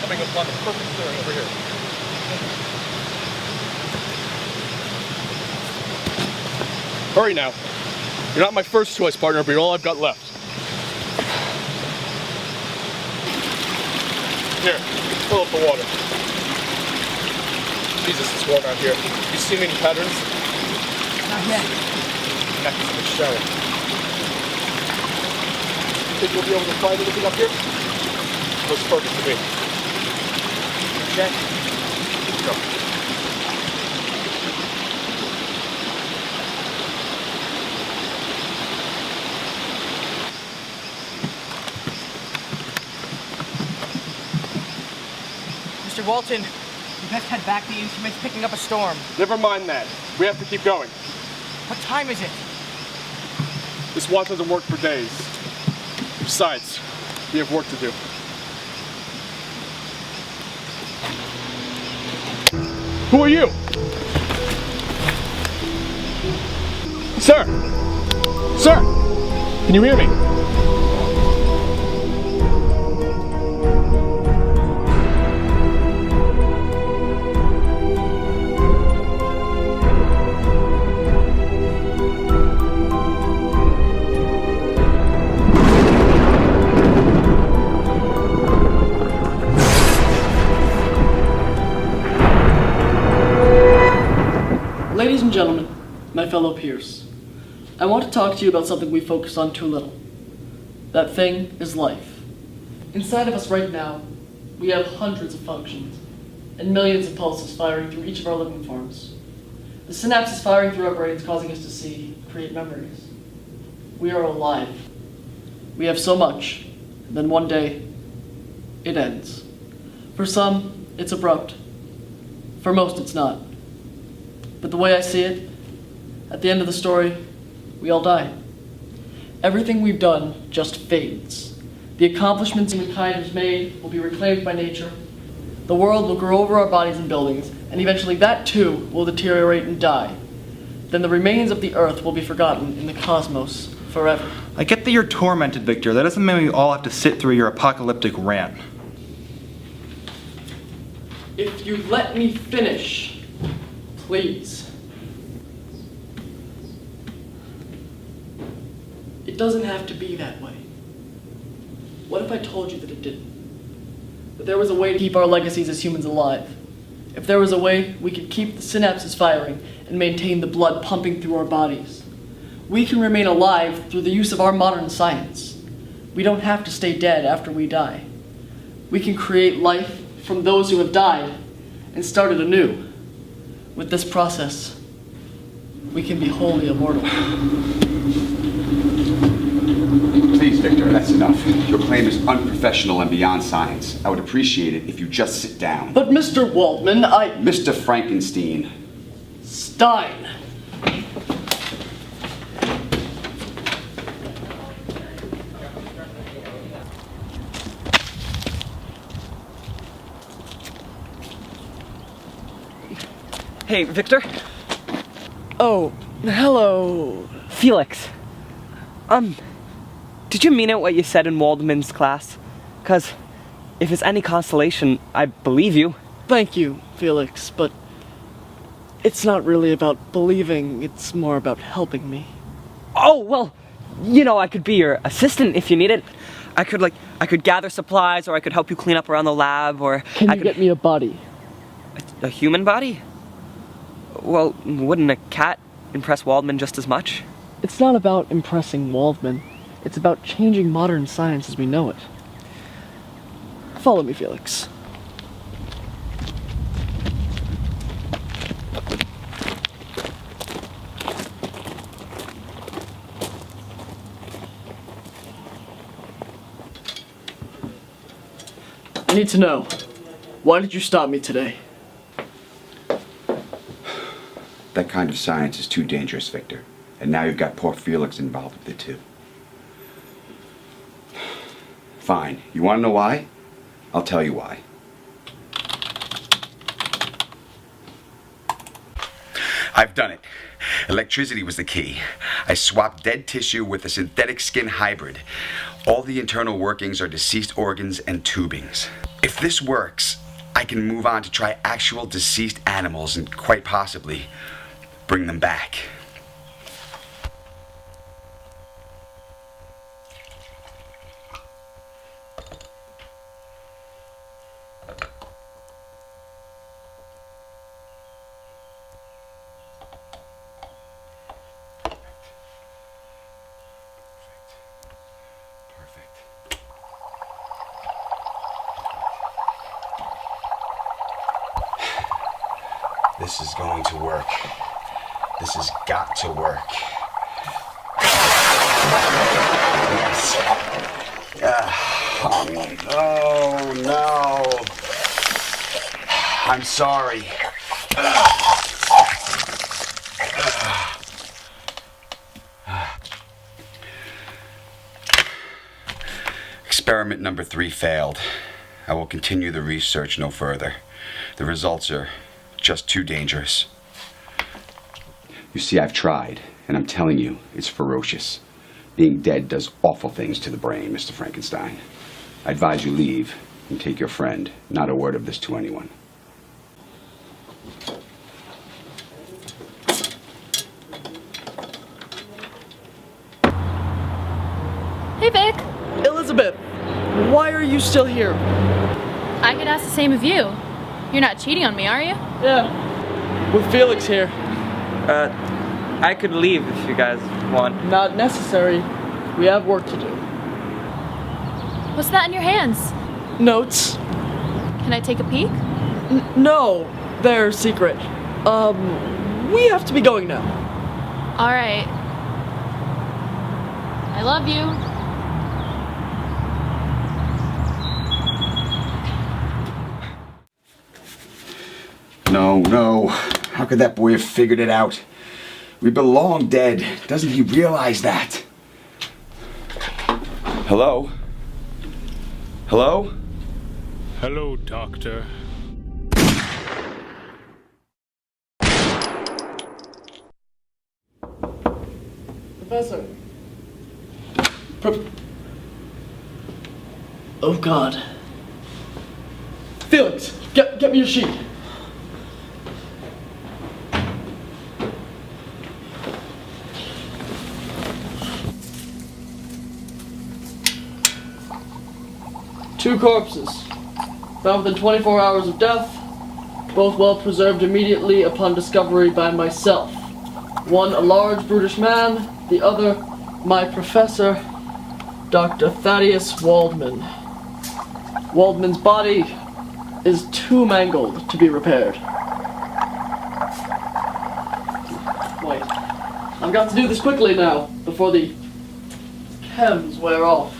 coming upon the perfect clearing over here. Hurry now. You're not my first choice, partner, but you're all I've got left. Here, fill up the water. Jesus, it's warm out here. You seen any patterns? Not yet. Next to the shower. You think we'll be able to find anything up here? Looks perfect to me. Check. Go. Mr. Walton, we best head back. The instrument's picking up a storm. Never mind that. We have to keep going. What time is it? This watch doesn't work for days. Besides, we have work to do. Who are you? Sir! Sir! Can you hear me? Ladies and gentlemen, my fellow peers, I want to talk to you about something we focus on too little. That thing is life. Inside of us right now, we have hundreds of functions and millions of pulses firing through each of our living forms. The synapses firing through our brains causing us to see, create memories. We are alive. We have so much, and then one day, it ends. For some, it's abrupt. For most, it's not. But the way I see it, at the end of the story, we all die. Everything we've done just fades. The accomplishments humankind has made will be reclaimed by nature. The world will grow over our bodies and buildings, and eventually that too will deteriorate and die. Then the remains of the earth will be forgotten in the cosmos forever. I get that you're tormented, Victor. That doesn't mean we all have to sit through your apocalyptic rant. If you let me finish, please. It doesn't have to be that way. What if I told you that it didn't? That there was a way to keep our legacies as humans alive. If there was a way we could keep the synapses firing and maintain the blood pumping through our bodies. We can remain alive through the use of our modern science. We don't have to stay dead after we die. We can create life from those who have died and start it anew. With this process, we can be wholly immortal. Please, Victor, that's enough. Your claim is unprofessional and beyond science. I would appreciate it if you just sit down. But Mr. Waldman, Mr. Frankenstein. Stein. Hey, Victor? Oh, hello. Felix. Did you mean it what you said in Waldman's class? 'Cause if it's any consolation, I believe you. Thank you, Felix, but it's not really about believing, it's more about helping me. Oh, well, you know, I could be your assistant if you need it. I could gather supplies, or I could help you clean up around the lab, or Can I you could... get me a body? A human body? Well, wouldn't a cat impress Waldman just as much? It's not about impressing Waldman. It's about changing modern science as we know it. Follow me, Felix. I need to know, why did you stop me today? That kind of science is too dangerous, Victor. And now you've got poor Felix involved with it too. Fine. You want to know why? I'll tell you why. I've done it. Electricity was the key. I swapped dead tissue with a synthetic skin hybrid. All the internal workings are deceased organs and tubings. If this works, I can move on to try actual deceased animals and quite possibly bring them back. This is going to work. This has got to work. Yes. Oh, no. I'm sorry. Experiment number 3 failed. I will continue the research no further. The results are just too dangerous. You see, I've tried, and I'm telling you, it's ferocious. Being dead does awful things to the brain, Mr. Frankenstein. I advise you leave and take your friend. Not a word of this to anyone. Hey, Vic. Elizabeth, why are you still here? I could ask the same of you. You're not cheating on me, are you? Yeah, with Felix here. I could leave if you guys want. Not necessary. We have work to do. What's that in your hands? Notes? Can I take a peek? No, they're secret. We have to be going now. All right. I love you. No. How could that boy have figured it out? We've been long dead. Doesn't he realize that? Hello? Hello? Hello, Doctor. Professor. Oh, God. Felix, get me your sheet. Two corpses, found within 24 hours of death, both well preserved immediately upon discovery by myself. One a large brutish man, the other my professor, Dr. Thaddeus Waldman. Waldman's body is too mangled to be repaired. Wait, I've got to do this quickly now, before the chems wear off.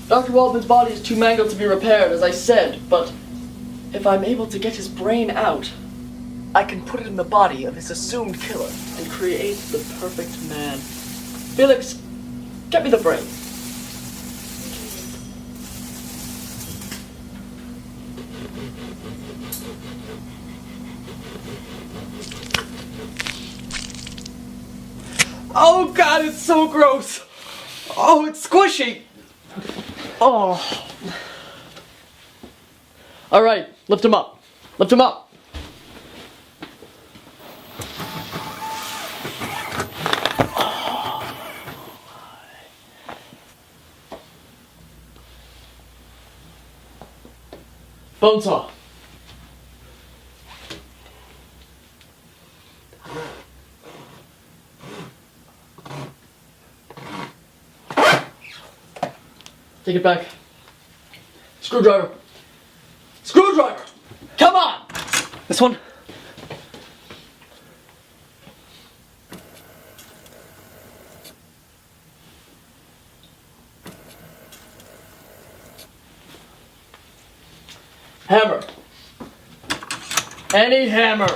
Dr. Waldman's body is too mangled to be repaired, as I said, but if I'm able to get his brain out, I can put it in the body of his assumed killer and create the perfect man. Felix, get me the brain. Oh, God, it's so gross. Oh, it's squishy. Oh. All right, lift him up. Lift him up. Bone saw. Take it back. Screwdriver. Screwdriver! Come on! This one? Hammer. Any hammer.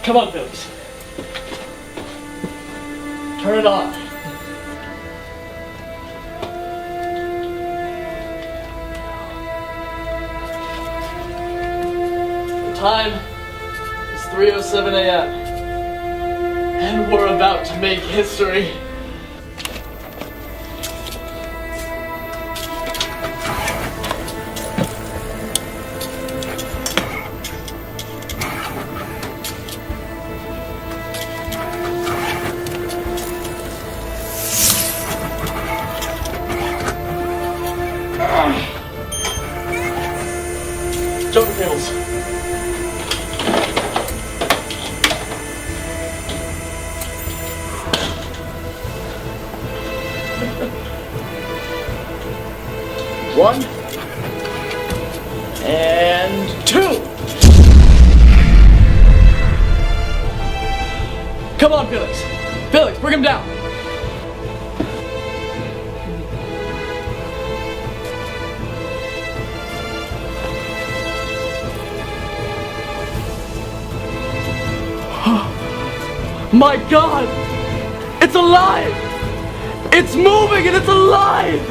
Come on, Felix. Turn it on. The time is 3 3:07 a.m. And we're about to make history. Jumper cables. One. And two. Come on, Felix. Felix, bring him down. My God! It's alive! It's moving and it's alive!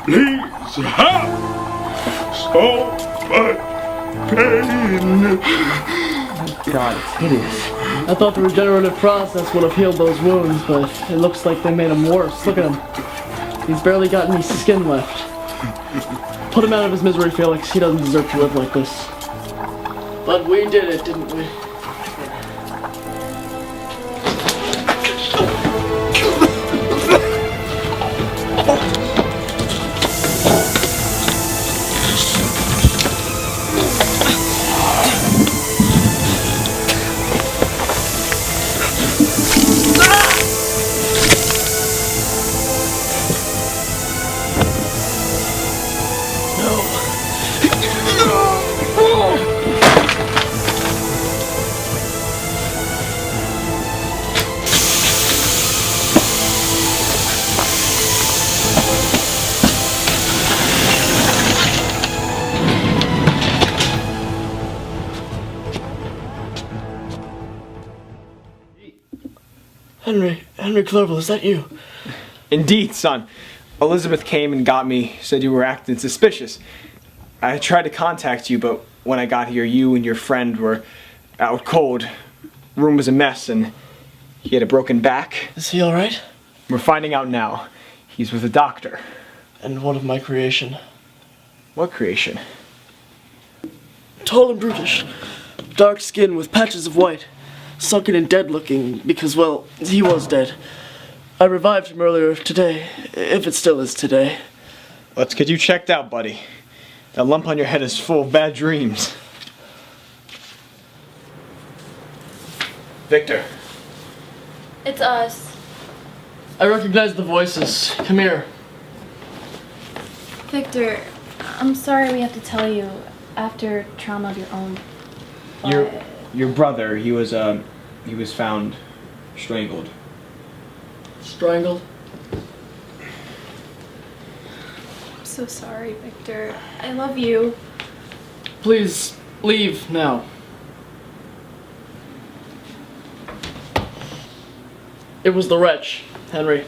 Please help! So much pain! God, it's hideous. I thought the regenerative process would have healed those wounds, but it looks like they made him worse. Look at him. He's barely got any skin left. Put him out of his misery, Felix. He doesn't deserve to live like this. But we did it, didn't we? Henry Clerval, is that you? Indeed, son. Elizabeth came and got me, said you were acting suspicious. I tried to contact you, but when I got here, you and your friend were out cold. Room was a mess, and he had a broken back. Is he alright? We're finding out now. He's with a doctor. And what of my creation? What creation? Tall and brutish. Dark skin with patches of white. Sunken and dead looking because, well, he was dead. I revived him earlier today, if it still is today. Let's get you checked out, buddy. That lump on your head is full of bad dreams. Victor. It's us. I recognize the voices. Come here. Victor, I'm sorry we have to tell you after trauma of your own. Your brother, he was found strangled. Strangled? I'm so sorry, Victor. I love you. Please, leave now. It was the wretch, Henry.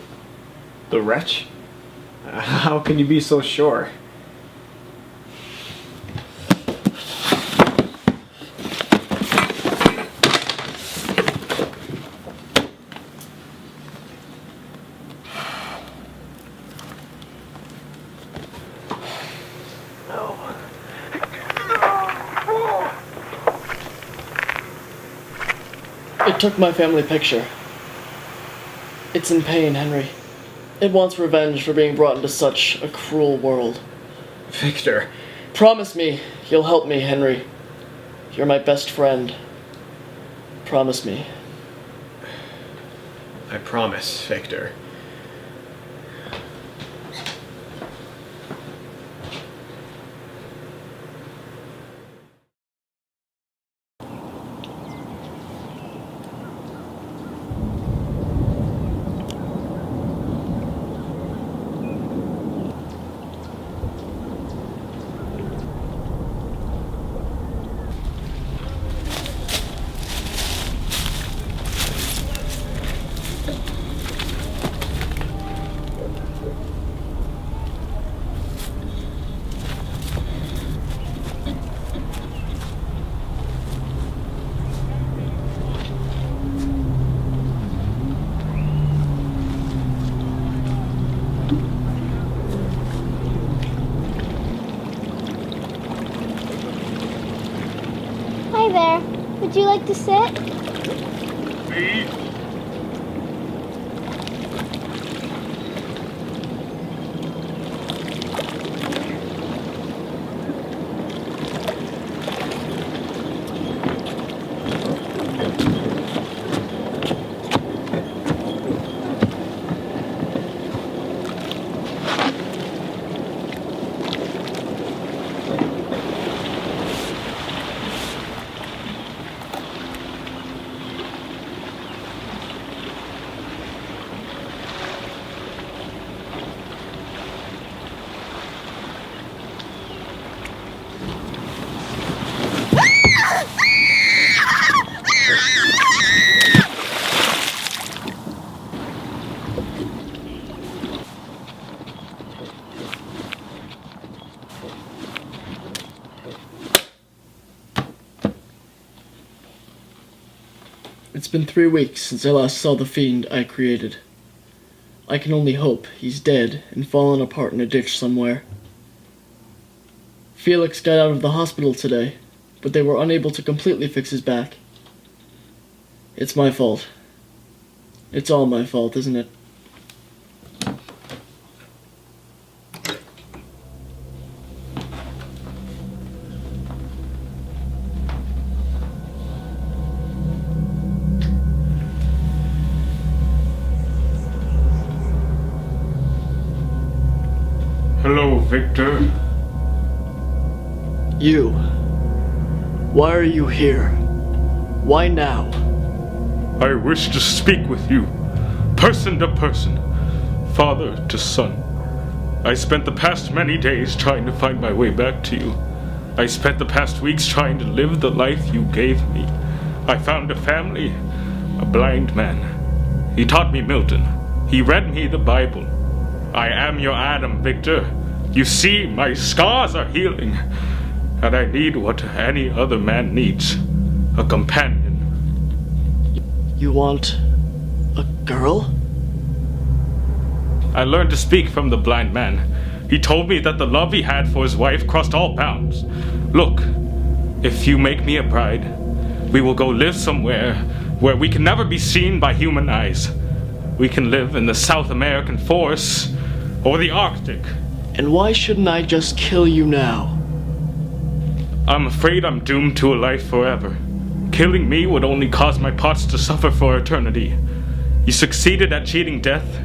The wretch? How can you be so sure? It took my family picture. It's in pain, Henry. It wants revenge for being brought into such a cruel world. Victor. Promise me you'll help me, Henry. You're my best friend. Promise me. I promise, Victor. there. Would you like to sit? Me? It's been 3 weeks since I last saw the fiend I created. I can only hope he's dead and fallen apart in a ditch somewhere. Felix got out of the hospital today, but they were unable to completely fix his back. It's my fault. It's all my fault, isn't it? Hello, Victor. You. Why are you here? Why now? I wish to speak with you, person to person, father to son. I spent the past many days trying to find my way back to you. I spent the past weeks trying to live the life you gave me. I found a family, a blind man. He taught me Milton. He read me the Bible. I am your Adam, Victor. You see, my scars are healing, and I need what any other man needs, a companion. You want a girl? I learned to speak from the blind man. He told me that the love he had for his wife crossed all bounds. Look, if you make me a bride, we will go live somewhere where we can never be seen by human eyes. We can live in the South American forests or the Arctic. And why shouldn't I just kill you now? I'm afraid I'm doomed to a life forever. Killing me would only cause my parts to suffer for eternity. You succeeded at cheating death,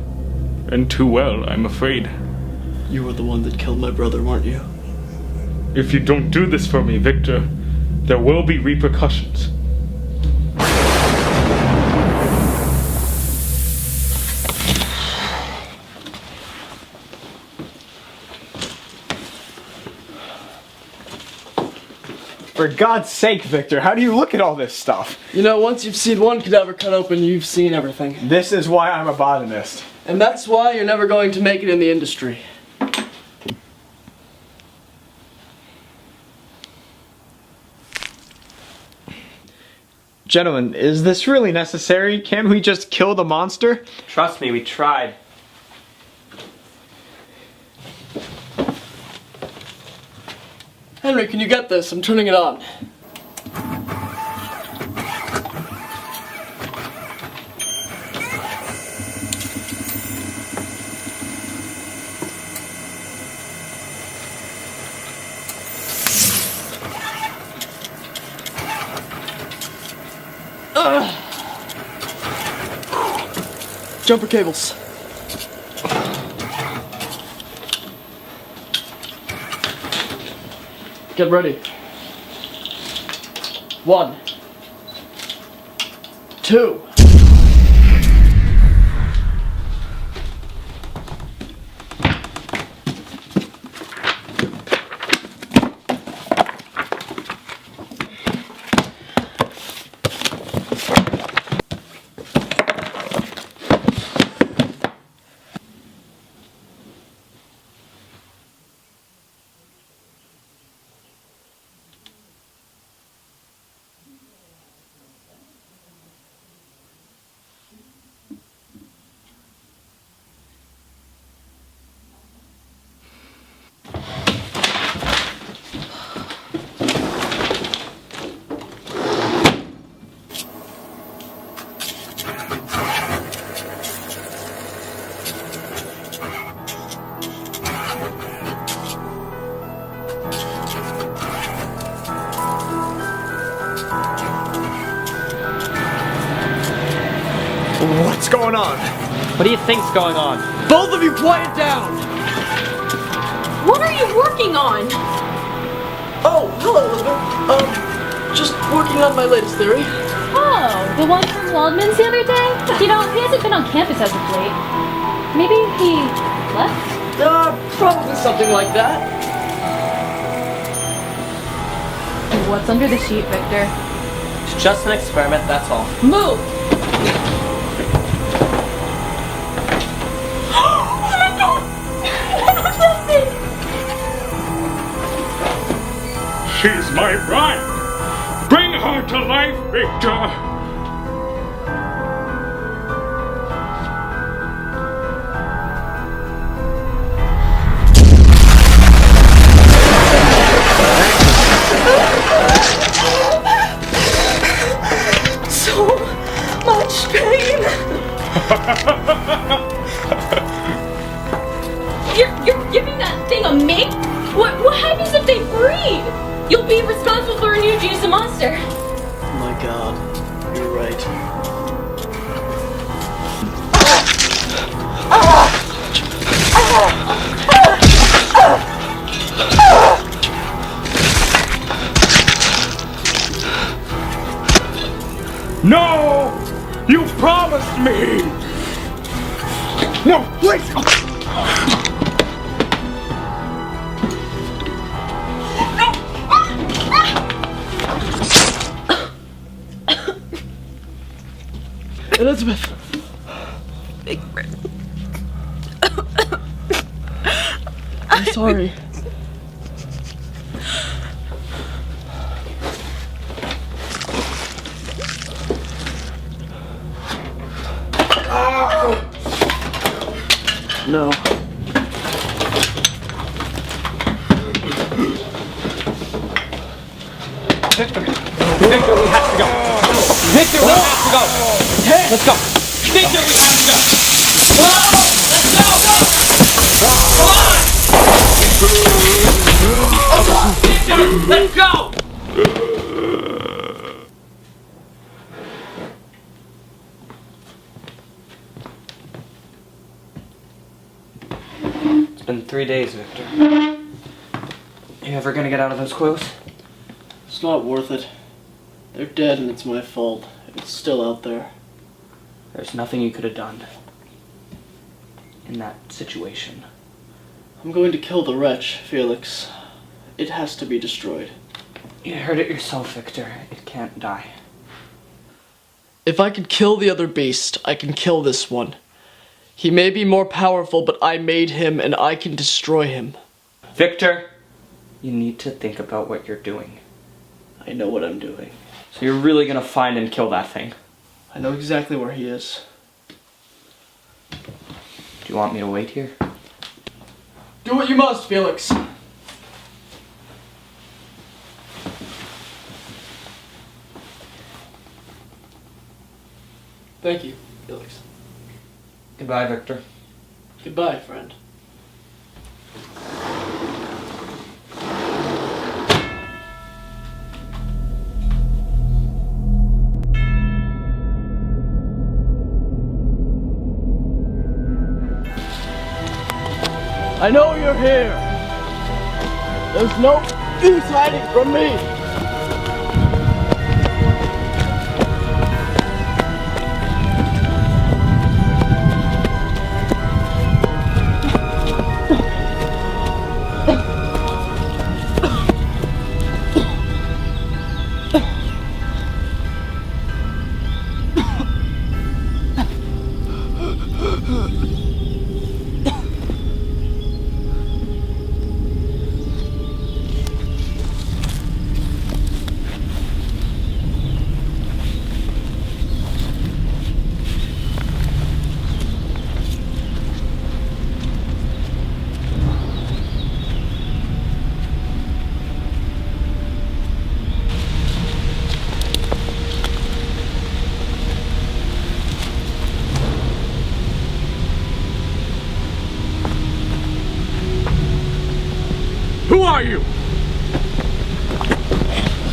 and too well, I'm afraid. You were the one that killed my brother, weren't you? If you don't do this for me, Victor, there will be repercussions. For God's sake, Victor, how do you look at all this stuff? You know, once you've seen one cadaver cut open, you've seen everything. This is why I'm a botanist. And that's why you're never going to make it in the industry. Gentlemen, is this really necessary? Can't we just kill the monster? Trust me, we tried. Henry, can you get this? I'm turning it on. Jumper cables. Get ready. 1, 2. What's going on? What do you think's going on? Both of you quiet down! What are you working on? Oh, hello, Elizabeth. Just working on my latest theory. Oh, the one from Waldman's the other day? You know, he hasn't been on campus as of late. Maybe he left? Probably something like that. What's under the sheet, Victor? It's just an experiment, that's all. Move! She's my bride! Bring her to life, Victor! So much pain! You're giving that thing a mate? What happens if they breed? You'll be responsible for a new genus of monster. My God, you're right. No! You promised me! No, wait! Elizabeth! I'm sorry. No. Victor, we have to go. Victor, we have to go. Hey, let's go. Victor, we have to go. Let's go. Come on. Victor, let's go. It's been 3 days, Victor. You ever gonna get out of those clothes? It's not worth it. They're dead and it's my fault. It's still out there. There's nothing you could have done in that situation. I'm going to kill the wretch, Felix. It has to be destroyed. You heard it yourself, Victor. It can't die. If I could kill the other beast, I can kill this one. He may be more powerful, but I made him and I can destroy him. Victor, you need to think about what you're doing. I know what I'm doing. So you're really gonna find and kill that thing? I know exactly where he is. Do you want me to wait here? Do what you must, Felix. Thank you, Felix. Goodbye, Victor. Goodbye, friend. I know you're here. There's no use hiding from me. Who are you?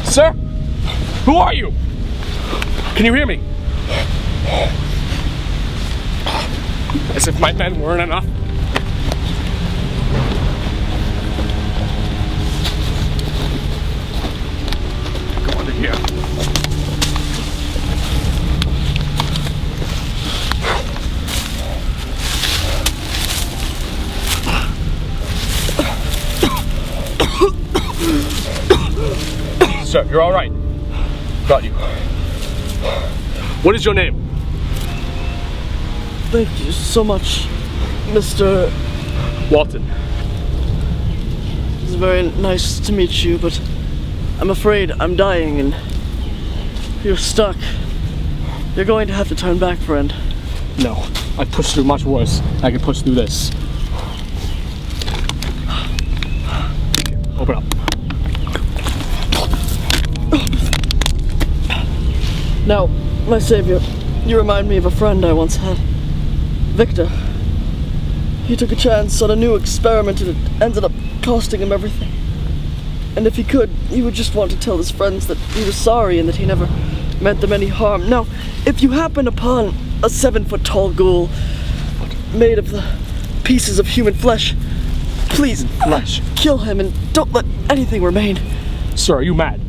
Sir? Who are you? Can you hear me? As if my men weren't enough. Go under here. Sir, you're all right. Got you. What is your name? Thank you so much, Mr. Walton. It's very nice to meet you, but I'm afraid I'm dying and you're stuck. You're going to have to turn back, friend. No, I pushed through much worse. I can push through this. Open up. Now, my savior, you remind me of a friend I once had. Victor. He took a chance on a new experiment and it ended up costing him everything. And if he could, he would just want to tell his friends that he was sorry and that he never meant them any harm. Now, if you happen upon a 7-foot-tall ghoul made of the pieces of human flesh, please kill him and don't let anything remain. Sir, are you mad?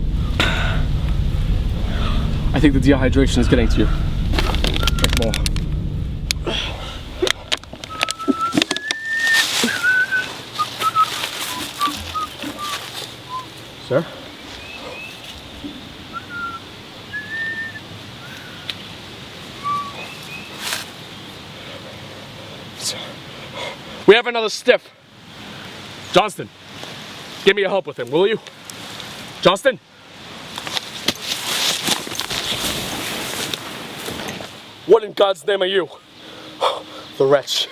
I think the dehydration is getting to you. Drink more. Sir? We have another stiff. Johnston, give me a help with him, will you? Johnston? What in God's name are you? The wretch.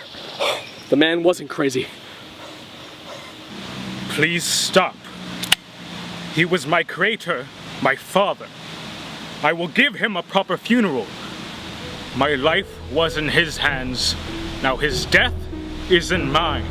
The man wasn't crazy. Please stop. He was my creator, my father. I will give him a proper funeral. My life was in his hands. Now his death is in mine.